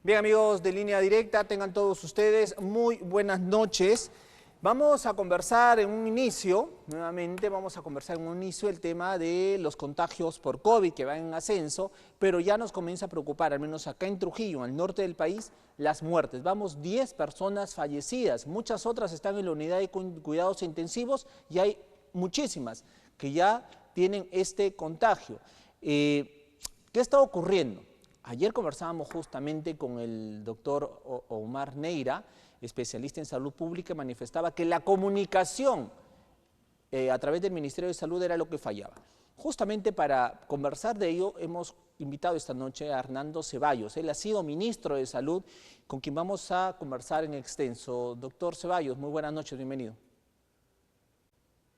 Bien, amigos de Línea Directa, tengan todos ustedes muy buenas noches. Vamos a conversar en un inicio, nuevamente vamos a conversar en un inicio el tema de los contagios por COVID que van en ascenso, pero ya nos comienza a preocupar, al menos acá en Trujillo, al norte del país, las muertes. Vamos 10 personas fallecidas, muchas otras están en la unidad de cuidados intensivos y hay muchísimas que ya tienen este contagio. ¿Qué está ocurriendo? Ayer conversábamos justamente con el doctor Omar Neira, especialista en salud pública, y manifestaba que la comunicación a través del Ministerio de Salud era lo que fallaba. Justamente para conversar de ello hemos invitado esta noche a Hernando Ceballos. Él ha sido ministro de Salud, con quien vamos a conversar en extenso. Doctor Ceballos, muy buenas noches, bienvenido.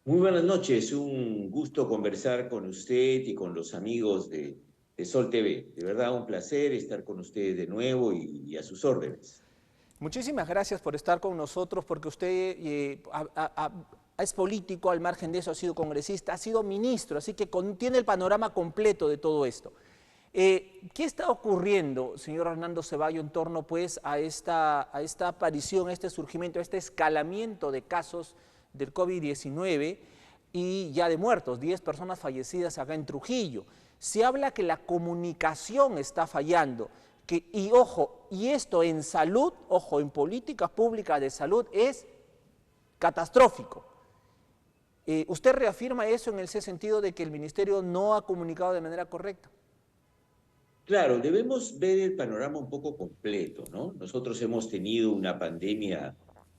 Muy buenas noches, un gusto conversar con usted y con los amigos de Sol TV. De verdad, un placer estar con ustedes de nuevo y a sus órdenes. Muchísimas gracias por estar con nosotros, porque usted es político, al margen de eso ha sido congresista, ha sido ministro, así que tiene el panorama completo de todo esto. ¿Qué está ocurriendo, señor Hernando Ceballos, en torno pues a esta aparición, a este surgimiento, a este escalamiento de casos del COVID-19 y ya de muertos, 10 personas fallecidas acá en Trujillo? Se habla que la comunicación está fallando, y ojo, y esto en salud, ojo, en políticas públicas de salud es catastrófico. ¿Usted reafirma eso en ese sentido de que el ministerio no ha comunicado de manera correcta? Claro, debemos ver el panorama un poco completo, ¿no? Nosotros hemos tenido una pandemia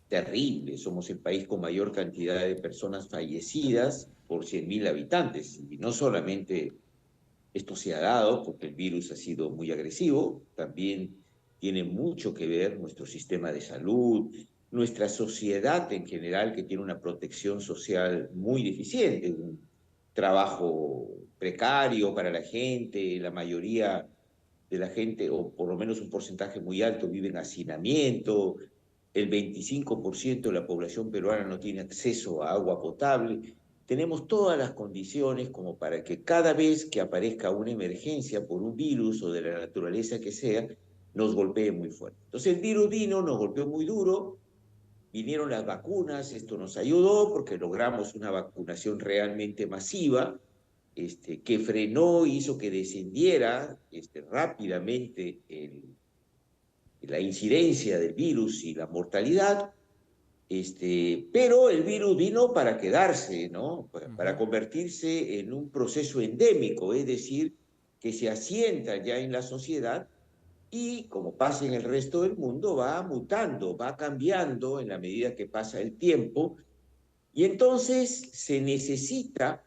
terrible, somos el país con mayor cantidad de personas fallecidas por 100.000 habitantes, y no solamente esto se ha dado porque el virus ha sido muy agresivo, también tiene mucho que ver nuestro sistema de salud, nuestra sociedad en general, que tiene una protección social muy deficiente, un trabajo precario para la gente, la mayoría de la gente, o por lo menos un porcentaje muy alto, vive en hacinamiento, el 25% de la población peruana no tiene acceso a agua potable. Tenemos todas las condiciones como para que cada vez que aparezca una emergencia por un virus o de la naturaleza que sea, nos golpee muy fuerte. Entonces el virus vino, nos golpeó muy duro, vinieron las vacunas, esto nos ayudó porque logramos una vacunación realmente masiva, que frenó, hizo que descendiera rápidamente la incidencia del virus y la mortalidad. Pero el virus vino para quedarse, ¿no? Para convertirse en un proceso endémico, es decir, que se asienta ya en la sociedad y, como pasa en el resto del mundo, va mutando, va cambiando en la medida que pasa el tiempo, y entonces se necesita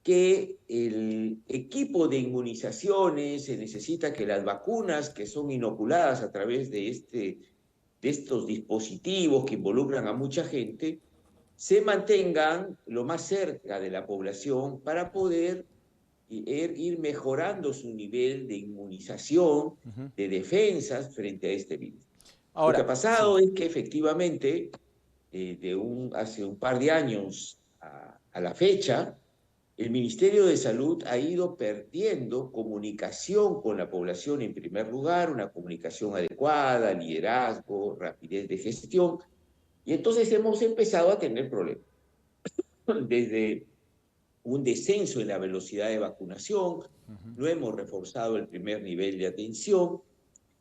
que el equipo de inmunizaciones, se necesita que las vacunas que son inoculadas a través de estos dispositivos que involucran a mucha gente, se mantengan lo más cerca de la población para poder ir mejorando su nivel de inmunización, de defensas frente a este virus. Lo que ha Ahora, sí. pasado es que efectivamente, hace un par de años a la fecha, el Ministerio de Salud ha ido perdiendo comunicación con la población en primer lugar, una comunicación adecuada, liderazgo, rapidez de gestión, y entonces hemos empezado a tener problemas. Desde un descenso en la velocidad de vacunación, no hemos reforzado el primer nivel de atención,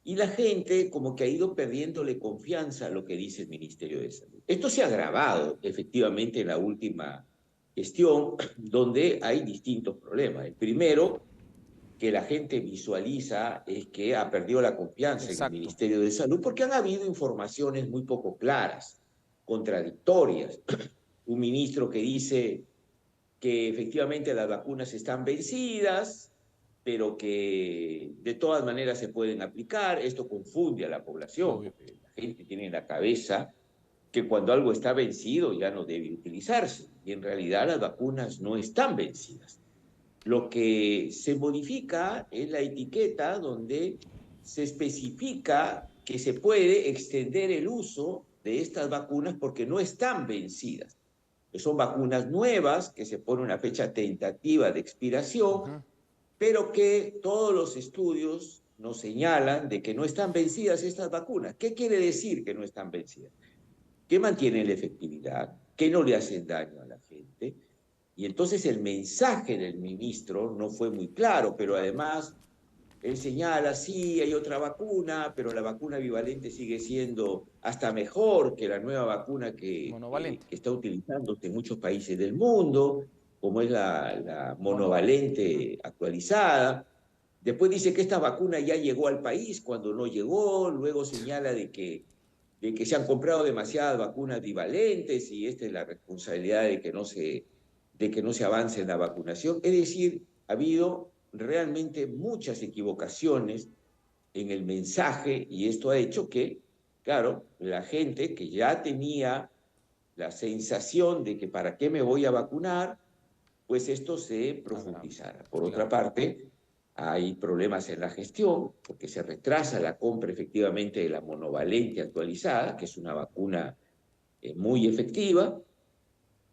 y la gente como que ha ido perdiéndole confianza a lo que dice el Ministerio de Salud. Esto se ha agravado efectivamente en la última gestión, donde hay distintos problemas. El primero que la gente visualiza es que ha perdido la confianza en el Exacto. Ministerio de Salud porque han habido informaciones muy poco claras, contradictorias. Un ministro que dice que efectivamente las vacunas están vencidas, pero que de todas maneras se pueden aplicar. Esto confunde a la población, Obvio. porque la gente tiene en la cabeza que cuando algo está vencido ya no debe utilizarse, y en realidad las vacunas no están vencidas. Lo que se modifica es la etiqueta donde se especifica que se puede extender el uso de estas vacunas porque no están vencidas. Son vacunas nuevas que se pone una fecha tentativa de expiración, pero que todos los estudios nos señalan de que no están vencidas estas vacunas. ¿Qué quiere decir que no están vencidas? Que mantienen la efectividad, que no le hacen daño a la gente. Y entonces el mensaje del ministro no fue muy claro, pero además él señala, sí, hay otra vacuna, pero la vacuna bivalente sigue siendo hasta mejor que la nueva vacuna Monovalente. que está utilizándose en muchos países del mundo, como es la Monovalente. monovalente actualizada. Después dice que esta vacuna ya llegó al país cuando no llegó, luego señala de que se han comprado demasiadas vacunas bivalentes y esta es la responsabilidad de que no se avance en la vacunación. Es decir, ha habido realmente muchas equivocaciones en el mensaje y esto ha hecho que, claro, la gente que ya tenía la sensación de que para qué me voy a vacunar, pues esto se Agrave. profundizara. Por otra Claro. parte, hay problemas en la gestión, porque se retrasa la compra efectivamente de la monovalente actualizada, que es una vacuna muy efectiva,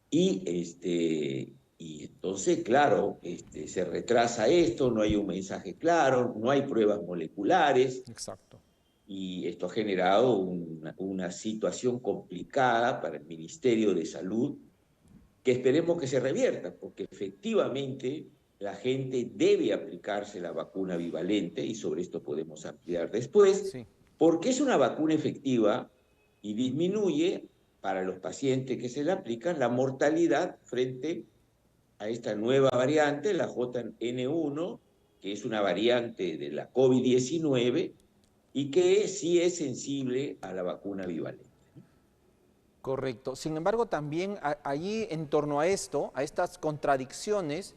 y entonces, claro, se retrasa esto, no hay un mensaje claro, no hay pruebas moleculares, Exacto. y esto ha generado una situación complicada para el Ministerio de Salud, que esperemos que se revierta, porque efectivamente la gente debe aplicarse la vacuna bivalente, y sobre esto podemos ampliar después, Sí. porque es una vacuna efectiva y disminuye para los pacientes que se la aplican la mortalidad frente a esta nueva variante, la JN1, que es una variante de la COVID-19 y que sí es sensible a la vacuna bivalente. Correcto. Sin embargo, también allí en torno a esto, a estas contradicciones,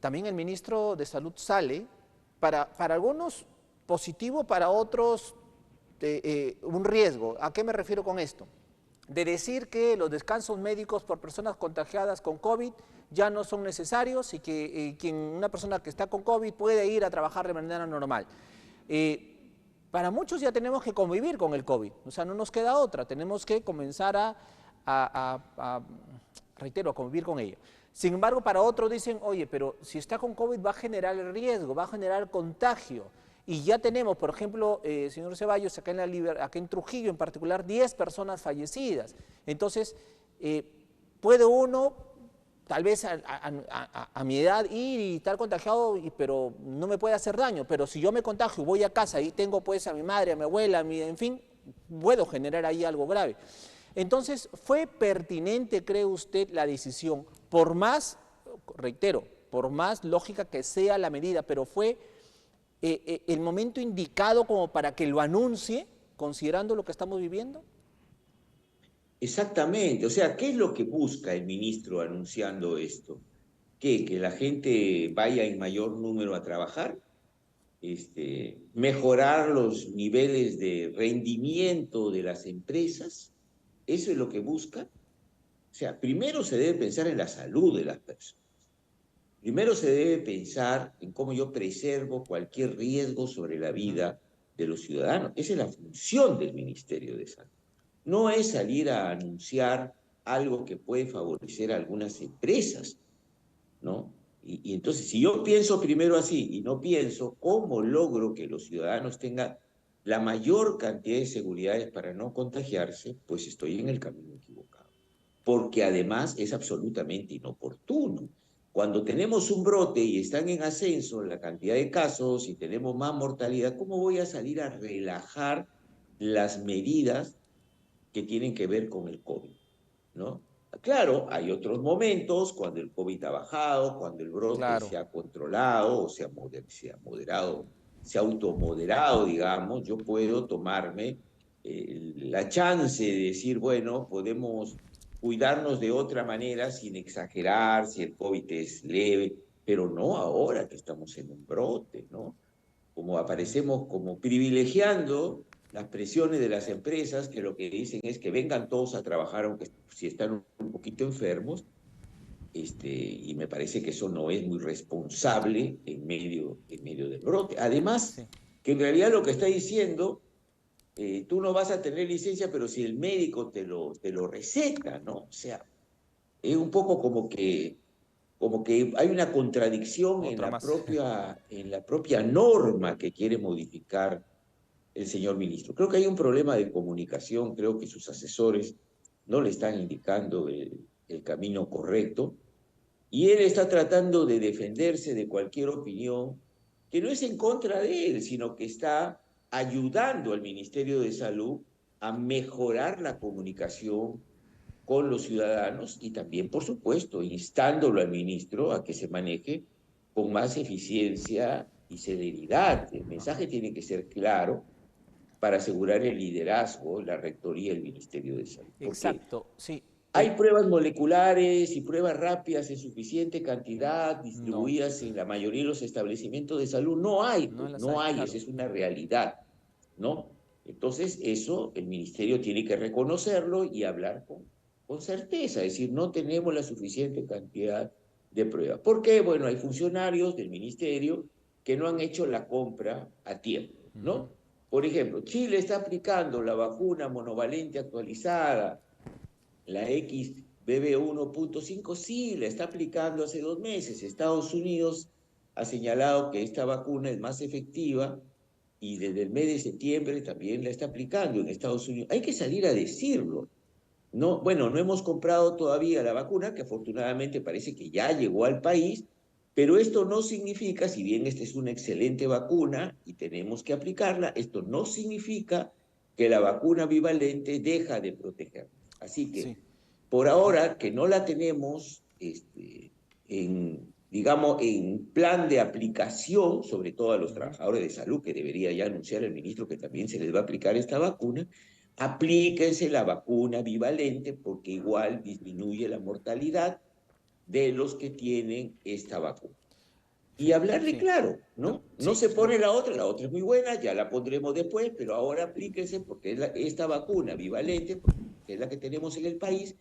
también el ministro de Salud sale para algunos positivo, para otros un riesgo. ¿A qué me refiero con esto? De decir que los descansos médicos por personas contagiadas con COVID ya no son necesarios y que una persona que está con COVID puede ir a trabajar de manera normal. Eh, para muchos ya tenemos que convivir con el COVID, o sea, no nos queda otra, tenemos que comenzar reitero, a convivir con ello. Sin embargo, para otros dicen, oye, pero si está con COVID va a generar el riesgo, va a generar contagio. Y ya tenemos, por ejemplo, señor Ceballos, acá en Trujillo en particular, 10 personas fallecidas. Entonces, puede uno, tal vez a mi edad, ir y estar contagiado, pero no me puede hacer daño. Pero si yo me contagio, voy a casa y tengo pues a mi madre, a mi abuela, en fin, puedo generar ahí algo grave. Entonces, ¿fue pertinente, cree usted, la decisión? Por más, reitero, por más lógica que sea la medida, pero fue el momento indicado como para que lo anuncie, considerando lo que estamos viviendo. Exactamente, o sea, ¿qué es lo que busca el ministro anunciando esto? ¿Qué? ¿Que la gente vaya en mayor número a trabajar? ¿Mejorar los niveles de rendimiento de las empresas? ¿Eso es lo que busca? O sea, primero se debe pensar en la salud de las personas. Primero se debe pensar en cómo yo preservo cualquier riesgo sobre la Uh -huh. vida de los ciudadanos. Esa es la función del Ministerio de Salud. No es salir a anunciar algo que puede favorecer a algunas empresas, ¿no? Y entonces, si yo pienso primero así y no pienso cómo logro que los ciudadanos tengan la mayor cantidad de seguridades para no contagiarse, pues estoy en el camino equivocado. Porque además es absolutamente inoportuno. Cuando tenemos un brote y están en ascenso la cantidad de casos y tenemos más mortalidad, ¿cómo voy a salir a relajar las medidas que tienen que ver con el COVID? ¿No? Claro, hay otros momentos cuando el COVID ha bajado, cuando el brote Claro. se ha controlado o se ha moderado, se ha automoderado, digamos, yo puedo tomarme la chance de decir, bueno, podemos cuidarnos de otra manera sin exagerar, si el COVID es leve, pero no ahora que estamos en un brote, ¿no? Como aparecemos como privilegiando las presiones de las empresas que lo que dicen es que vengan todos a trabajar aunque si están un poquito enfermos, y me parece que eso no es muy responsable en medio del brote. Además, Sí. que en realidad lo que está diciendo, tú no vas a tener licencia, pero si el médico te lo receta, ¿no? O sea, es un poco como que hay una contradicción Otra más. en la propia norma que quiere modificar el señor ministro. Creo que hay un problema de comunicación, creo que sus asesores no le están indicando el camino correcto y él está tratando de defenderse de cualquier opinión que no es en contra de él, sino que está ayudando al Ministerio de Salud a mejorar la comunicación con los ciudadanos y también, por supuesto, instándolo al ministro a que se maneje con más eficiencia y celeridad. El mensaje tiene que ser claro para asegurar el liderazgo, la rectoría del Ministerio de Salud. Porque Exacto, sí. hay pruebas moleculares y pruebas rápidas en suficiente cantidad No, distribuidas en la mayoría de los establecimientos de salud. No hay, no pues, las no hay, hay, esa claro. es una realidad, ¿no? Entonces, eso el ministerio tiene que reconocerlo y hablar con certeza, es decir, no tenemos la suficiente cantidad de pruebas. ¿Por qué? Bueno, hay funcionarios del ministerio que no han hecho la compra a tiempo, Ujú. ¿no? Por ejemplo, Chile está aplicando la vacuna monovalente actualizada, la XBB1.5, sí, la está aplicando hace 2 meses. Estados Unidos ha señalado que esta vacuna es más efectiva y desde el mes de septiembre también la está aplicando en Estados Unidos. Hay que salir a decirlo. No, bueno, no hemos comprado todavía la vacuna, que afortunadamente parece que ya llegó al país, pero esto no significa, si bien esta es una excelente vacuna y tenemos que aplicarla, esto no significa que la vacuna bivalente deja de proteger. Así que, Sí. por Ujú. ahora que no la tenemos digamos, en plan de aplicación, sobre todo a los Ujú. trabajadores de salud, que debería ya anunciar el ministro que también se les va a aplicar esta vacuna, aplíquense la vacuna bivalente porque igual disminuye la mortalidad de los que tienen esta vacuna. Y Sí, hablarle sí. claro, ¿no? No Sí, se pone la otra es muy buena, ya la pondremos después, pero ahora aplíquense porque es esta vacuna bivalente, que es la que tenemos en el país,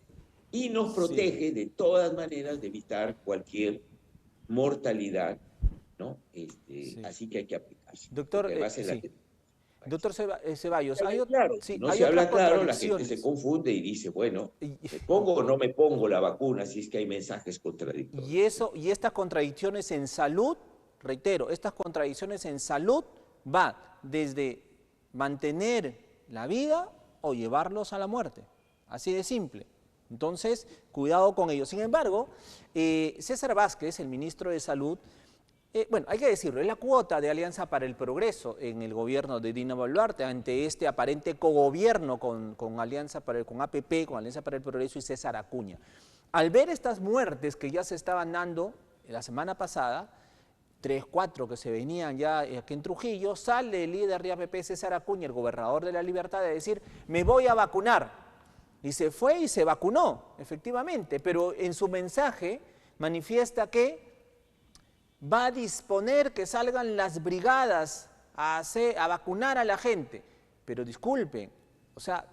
y nos sí, protege de todas maneras de evitar cualquier mortalidad, ¿no? sí. Así que hay que aplicarse, Doctor, porque además es la sí. que... Doctor Ceballos, Hablen claro, si sí, no hay se otras habla claro, la gente se contradicciones. confunde y dice, bueno, Y, ¿me pongo o no me pongo la vacuna si es que hay mensajes y contradictorios? eso, y estas contradicciones en salud, reitero, estas contradicciones en salud van desde mantener la vida o llevarlos a la muerte. Así de simple. Entonces, cuidado con ello. Sin embargo, César Vázquez, el ministro de Salud, bueno, hay que decirlo, es la cuota de Alianza para el Progreso en el gobierno de Dina Boluarte ante este aparente cogobierno con Alianza para con APP, con Alianza para el Progreso y César Acuña. Al ver estas muertes que ya se estaban dando la semana pasada, 3, 4 que se venían ya aquí en Trujillo, sale el líder de APP, César Acuña, el gobernador de la Libertad, de decir, me voy a vacunar. Y se fue y se vacunó, efectivamente, pero en su mensaje manifiesta que va a disponer que salgan las brigadas a vacunar a la gente. Pero disculpen, o sea,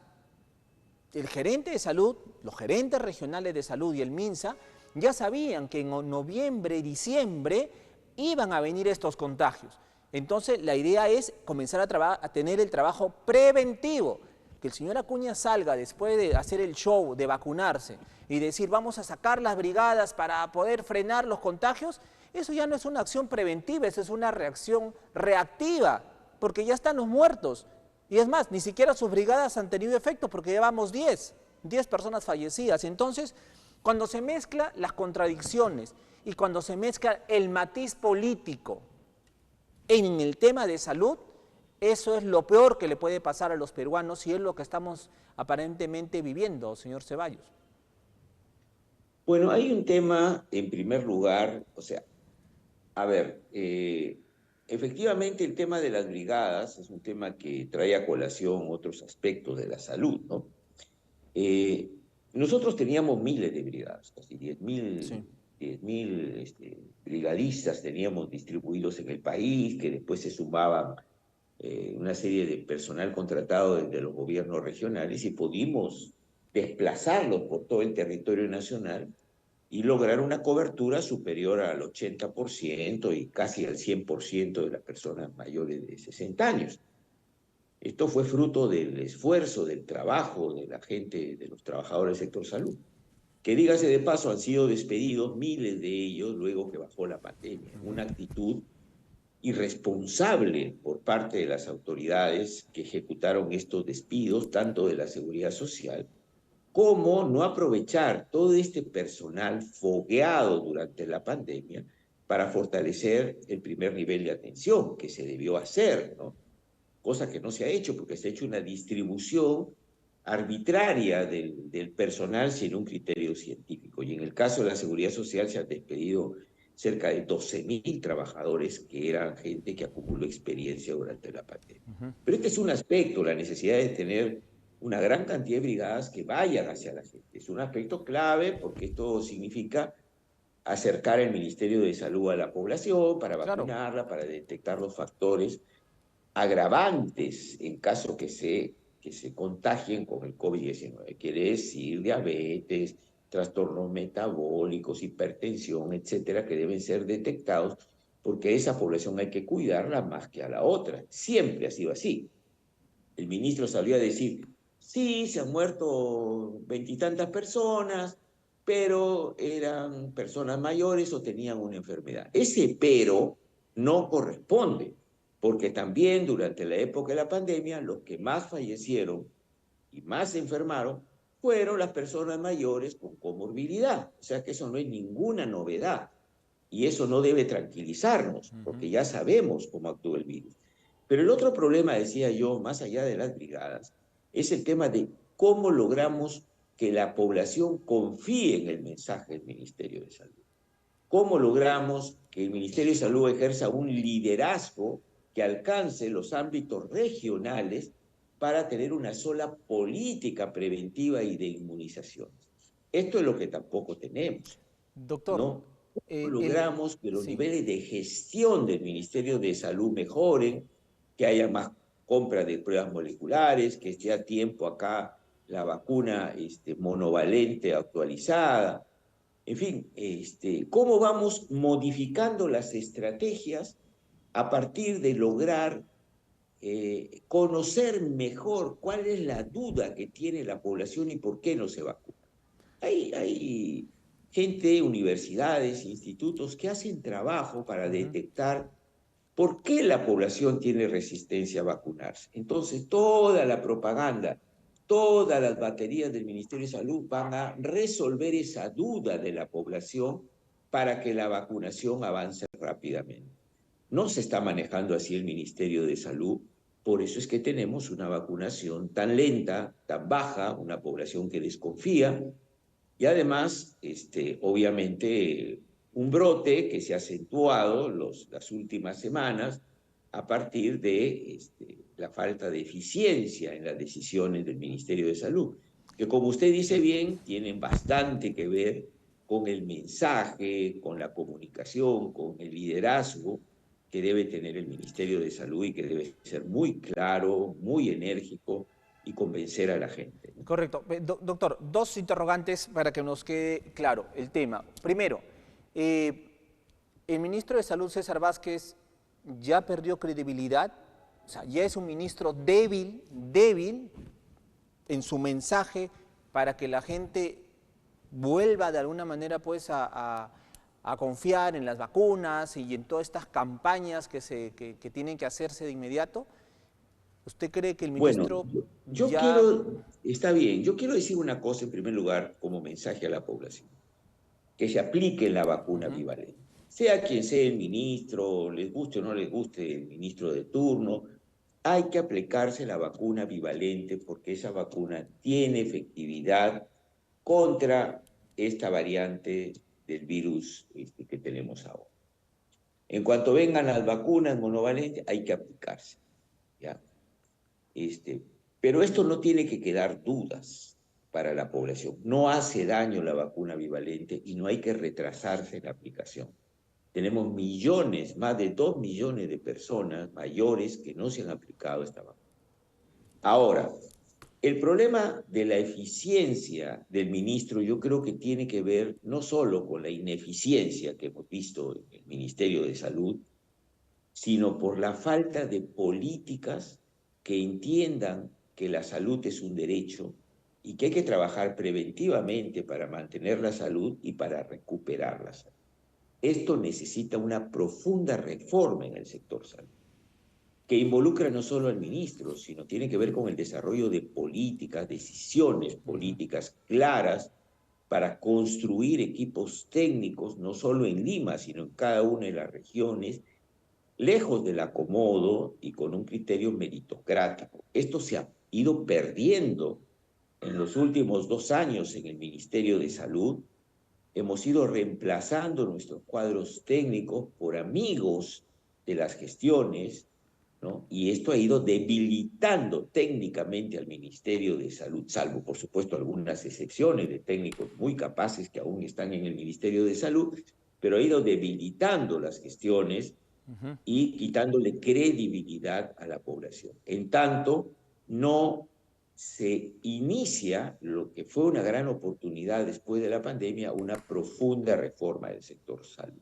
el gerente de salud, los gerentes regionales de salud y el MINSA ya sabían que en noviembre y diciembre iban a venir estos contagios. Entonces, la idea es comenzar a tener el trabajo preventivo. Que el señor Acuña salga después de hacer el show, de vacunarse y decir vamos a sacar las brigadas para poder frenar los contagios, eso ya no es una acción preventiva, eso es una reacción reactiva, porque ya están los muertos. Y es más, ni siquiera sus brigadas han tenido efecto porque llevamos 10 personas fallecidas. Entonces, cuando se mezclan las contradicciones y cuando se mezcla el matiz político en el tema de salud, eso es lo peor que le puede pasar a los peruanos y es lo que estamos aparentemente viviendo, señor Ceballos. Bueno, hay un tema, en primer lugar, o sea, a ver, efectivamente el tema de las brigadas es un tema que trae a colación otros aspectos de la salud, ¿no? Eh, Nosotros teníamos miles de brigadas, casi Sí. 10.000 brigadistas teníamos distribuidos en el país, que después se sumaban una serie de personal contratado desde los gobiernos regionales y pudimos desplazarlos por todo el territorio nacional y lograr una cobertura superior al 80% y casi al 100% de las personas mayores de 60 años. Esto fue fruto del esfuerzo, del trabajo de la gente, de los trabajadores del sector salud. que dígase de paso, han sido despedidos miles de ellos luego que bajó la pandemia. Ujú. Una actitud irresponsable por parte de las autoridades que ejecutaron estos despidos, tanto de la seguridad social, como no aprovechar todo este personal fogueado durante la pandemia para fortalecer el primer nivel de atención que se debió hacer, ¿no? Cosa que no se ha hecho porque se ha hecho una distribución arbitraria del personal sin un criterio científico. Y en el caso de la seguridad social se han despedido cerca de 12.000 trabajadores que eran gente que acumuló experiencia durante la pandemia. Ujú. Pero este es un aspecto, la necesidad de tener una gran cantidad de brigadas que vayan hacia la gente. Es un aspecto clave porque esto significa acercar el Ministerio de Salud a la población para Claro. vacunarla, para detectar los factores agravantes en caso que se contagien con el COVID-19. Quiere decir diabetes, trastornos metabólicos, hipertensión, etcétera, que deben ser detectados porque a esa población hay que cuidarla más que a la otra. Siempre ha sido así. El ministro salió a decir, sí, se han muerto veintitantas personas, pero eran personas mayores o tenían una enfermedad. Ese pero no corresponde, porque también durante la época de la pandemia, los que más fallecieron y más se enfermaron fueron las personas mayores con comorbilidad. O sea que eso no es ninguna novedad. Y eso no debe tranquilizarnos, porque Ujú. ya sabemos cómo actúa el virus. Pero el otro problema, decía yo, más allá de las brigadas, es el tema de cómo logramos que la población confíe en el mensaje del Ministerio de Salud. ¿Cómo logramos que el Ministerio de Salud ejerza un liderazgo que alcance los ámbitos regionales para tener una sola política preventiva y de inmunización? Esto es lo que tampoco tenemos, Doctor, ¿no? ¿Cómo el... logramos que los Sí. niveles de gestión del Ministerio de Salud mejoren, que haya más compra de pruebas moleculares, que esté a tiempo acá la vacuna monovalente actualizada? En fin, ¿cómo vamos modificando las estrategias a partir de lograr conocer mejor cuál es la duda que tiene la población y por qué no se vacuna? Hay gente, universidades, institutos que hacen trabajo para Ujú. detectar por qué la población tiene resistencia a vacunarse. Entonces, toda la propaganda, todas las baterías del Ministerio de Salud van a resolver esa duda de la población para que la vacunación avance rápidamente. No se está manejando así el Ministerio de Salud, por eso es que tenemos una vacunación tan lenta, tan baja, una población que desconfía y además, obviamente, un brote que se ha acentuado las últimas semanas a partir de la falta de eficiencia en las decisiones del Ministerio de Salud, que como usted dice Sí. bien, tienen bastante que ver con el mensaje, con la comunicación, con el liderazgo que debe tener el Ministerio de Salud y que debe ser muy claro, muy enérgico y convencer a la gente, ¿no? Correcto. Doctor, dos interrogantes para que nos quede claro el tema. Primero, eh, el ministro de Salud, César Vázquez, ya perdió credibilidad, o sea, ya es un ministro débil, débil en su mensaje para que la gente vuelva de alguna manera pues a confiar en las vacunas y en todas estas campañas que tienen que hacerse de inmediato. ¿Usted cree que el Bueno, ministro yo ya... quiero, está bien, yo quiero decir una cosa en primer lugar como mensaje a la población, que se aplique la vacuna Ujú. bivalente. Sea quien sea el ministro, les guste o no les guste el ministro de turno, hay que aplicarse la vacuna bivalente porque esa vacuna tiene efectividad contra esta variante del virus que tenemos ahora. En cuanto vengan las vacunas monovalentes, hay que aplicarse, ¿ya? Este, pero esto no tiene que quedar dudas para la población. No hace daño la vacuna bivalente y no hay que retrasarse en la aplicación. Tenemos millones, más de 2 millones de personas mayores que no se han aplicado esta vacuna. Ahora, el problema de la eficiencia del ministro yo creo que tiene que ver no solo con la ineficiencia que hemos visto en el Ministerio de Salud, sino por la falta de políticas que entiendan que la salud es un derecho y que hay que trabajar preventivamente para mantener la salud y para recuperar la salud. Esto necesita una profunda reforma en el sector salud, que involucra no solo al ministro, sino tiene que ver con el desarrollo de políticas, decisiones políticas claras para construir equipos técnicos, no solo en Lima, sino en cada una de las regiones, lejos del acomodo y con un criterio meritocrático. Esto se ha ido perdiendo en los últimos 2 años en el Ministerio de Salud. Hemos ido reemplazando nuestros cuadros técnicos por amigos de las gestiones, ¿no? Y esto ha ido debilitando técnicamente al Ministerio de Salud, salvo por supuesto algunas excepciones de técnicos muy capaces que aún están en el Ministerio de Salud, pero ha ido debilitando las gestiones y quitándole credibilidad a la población. En tanto, no se inicia lo que fue una gran oportunidad después de la pandemia, una profunda reforma del sector salud.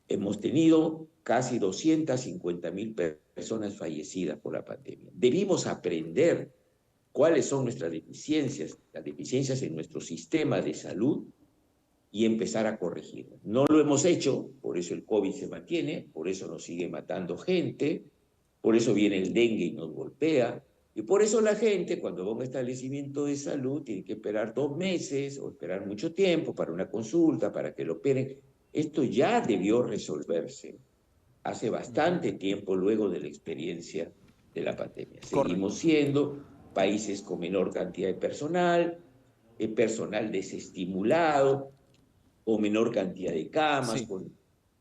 Hemos tenido casi 250.000 personas fallecidas por la pandemia. Debimos aprender cuáles son nuestras deficiencias, las deficiencias en nuestro sistema de salud, y empezar a corregirlo. No lo hemos hecho, por eso el COVID se mantiene, por eso nos sigue matando gente, por eso viene el dengue y nos golpea, y por eso la gente cuando va a un establecimiento de salud tiene que esperar 2 meses o esperar mucho tiempo para una consulta, para que lo operen. Esto ya debió resolverse hace bastante tiempo luego de la experiencia de la pandemia. Correcto. Seguimos siendo países con menor cantidad de personal, personal desestimulado, o menor cantidad de camas, Sí, con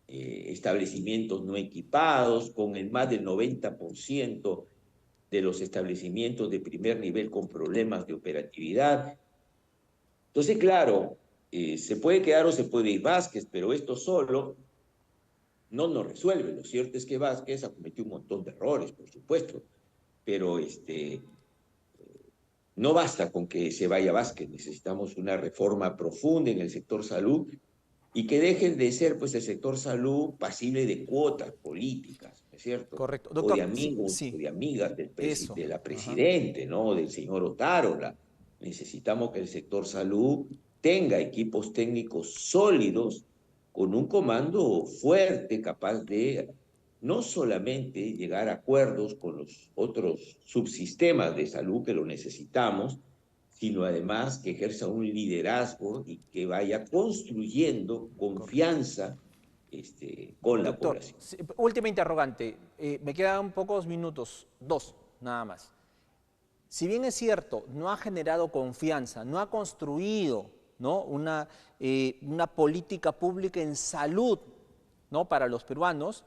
establecimientos no equipados, con el más del 90% de los establecimientos de primer nivel con problemas de operatividad. Entonces, claro, se puede quedar o se puede ir Vázquez, pero esto solo no nos resuelve. Lo cierto es que Vázquez ha cometido un montón de errores, por supuesto, pero no basta con que se vaya Vázquez, necesitamos una reforma profunda en el sector salud y que dejen de ser pues el sector salud pasible de cuotas políticas, ¿no es cierto? correcto. O de Doctor, sí, amigos o sí, de amigas eso. de la Ajá. presidente, ¿no? Del señor Otárola. Necesitamos que el sector salud tenga equipos técnicos sólidos con un comando fuerte, capaz de no solamente llegar a acuerdos con los otros subsistemas de salud que lo necesitamos, sino además que ejerza un liderazgo y que vaya construyendo Correcto. confianza con la Doctor, población. última interrogante. Me quedan pocos minutos, dos nada más. Si bien es cierto, no ha generado confianza, no ha construido, ¿no?, una política pública en salud, ¿no?, para los peruanos,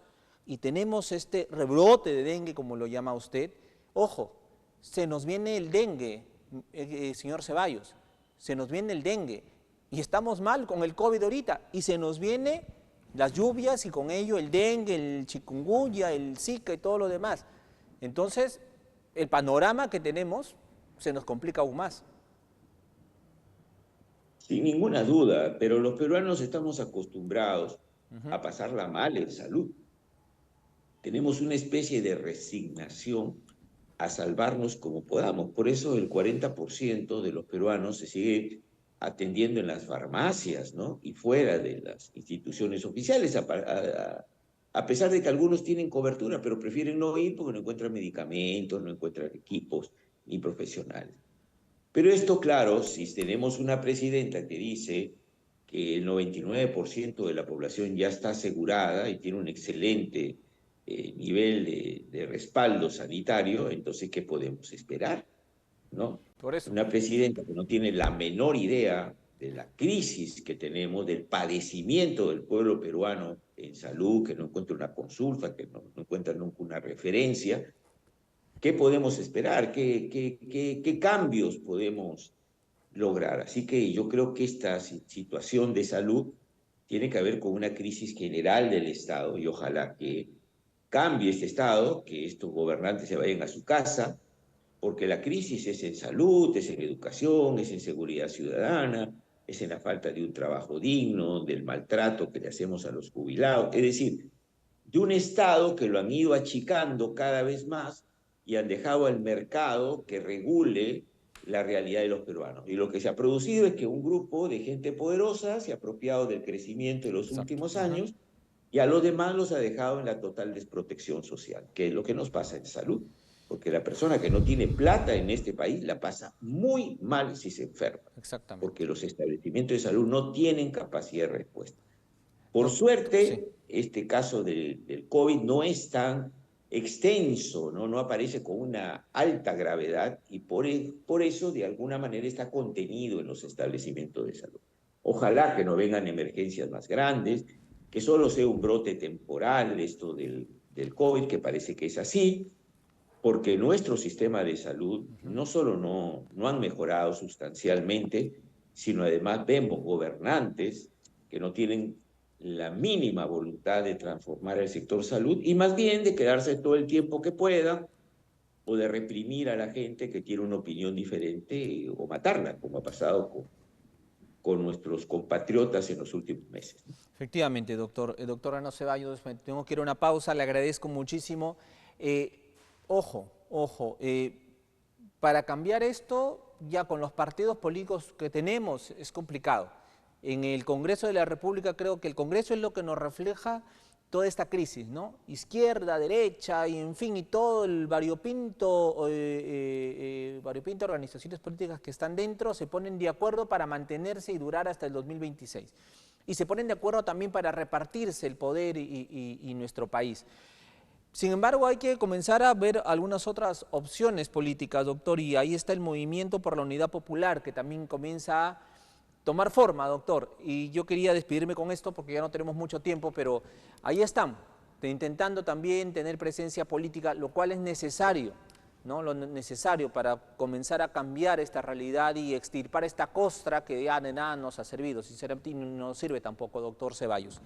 y tenemos este rebrote de dengue, como lo llama usted, ojo, se nos viene el dengue, señor Ceballos, se nos viene el dengue, y estamos mal con el COVID ahorita, y se nos viene las lluvias y con ello el dengue, el chikungunya, el zika y todo lo demás. Entonces, el panorama que tenemos se nos complica aún más. Sin ninguna duda, pero los peruanos estamos acostumbrados a pasarla mal en salud. Tenemos una especie de resignación a salvarnos como podamos. Por eso el 40% de los peruanos se sigue atendiendo en las farmacias, ¿no? Y fuera de las instituciones oficiales, a pesar de que algunos tienen cobertura, pero prefieren no ir porque no encuentran medicamentos, no encuentran equipos ni profesionales. Pero esto, claro, si tenemos una presidenta que dice que el 99% de la población ya está asegurada y tiene un excelente nivel de respaldo sanitario, entonces, ¿qué podemos esperar? ¿No? Por eso. Una presidenta que no tiene la menor idea de la crisis que tenemos, del padecimiento del pueblo peruano en salud, que no encuentra una consulta, que no encuentra nunca una referencia. ¿Qué podemos esperar? ¿Qué cambios podemos lograr? Así que yo creo que esta situación de salud tiene que ver con una crisis general del Estado y ojalá que cambie este Estado, que estos gobernantes se vayan a su casa, porque la crisis es en salud, es en educación, es en seguridad ciudadana, es en la falta de un trabajo digno, del maltrato que le hacemos a los jubilados, es decir, de un Estado que lo han ido achicando cada vez más y han dejado al mercado que regule la realidad de los peruanos. Y lo que se ha producido es que un grupo de gente poderosa se ha apropiado del crecimiento de los Exacto. últimos años y a los demás los ha dejado en la total desprotección social, que es lo que nos pasa en salud. Porque la persona que no tiene plata en este país la pasa muy mal si se enferma, Exactamente. porque los establecimientos de salud no tienen capacidad de respuesta. Por Sí. suerte, este caso del COVID no es tan extenso, no aparece con una alta gravedad y por eso de alguna manera está contenido en los establecimientos de salud. Ojalá que no vengan emergencias más grandes, que solo sea un brote temporal esto del COVID, que parece que es así, porque nuestro sistema de salud no solo no han mejorado sustancialmente, sino además vemos gobernantes que no tienen la mínima voluntad de transformar el sector salud y más bien de quedarse todo el tiempo que pueda o de reprimir a la gente que tiene una opinión diferente o matarla, como ha pasado con nuestros compatriotas en los últimos meses. Efectivamente, doctor. Doctor Ana Ceballos, tengo que ir a una pausa, le agradezco muchísimo. Ojo, para cambiar esto, ya con los partidos políticos que tenemos, es complicado. En el Congreso de la República creo que el Congreso es lo que nos refleja toda esta crisis, ¿no? Izquierda, derecha, y en fin, y todo el variopinto de organizaciones políticas que están dentro se ponen de acuerdo para mantenerse y durar hasta el 2026. Y se ponen de acuerdo también para repartirse el poder y nuestro país. Sin embargo, hay que comenzar a ver algunas otras opciones políticas, doctor, y ahí está el Movimiento por la Unidad Popular, que también comienza a tomar forma, doctor. Y yo quería despedirme con esto porque ya no tenemos mucho tiempo, pero ahí están, intentando también tener presencia política, lo cual es necesario, ¿no? Lo necesario para comenzar a cambiar esta realidad y extirpar esta costra que ya de nada nos ha servido. Sinceramente, no nos sirve tampoco, doctor Ceballos.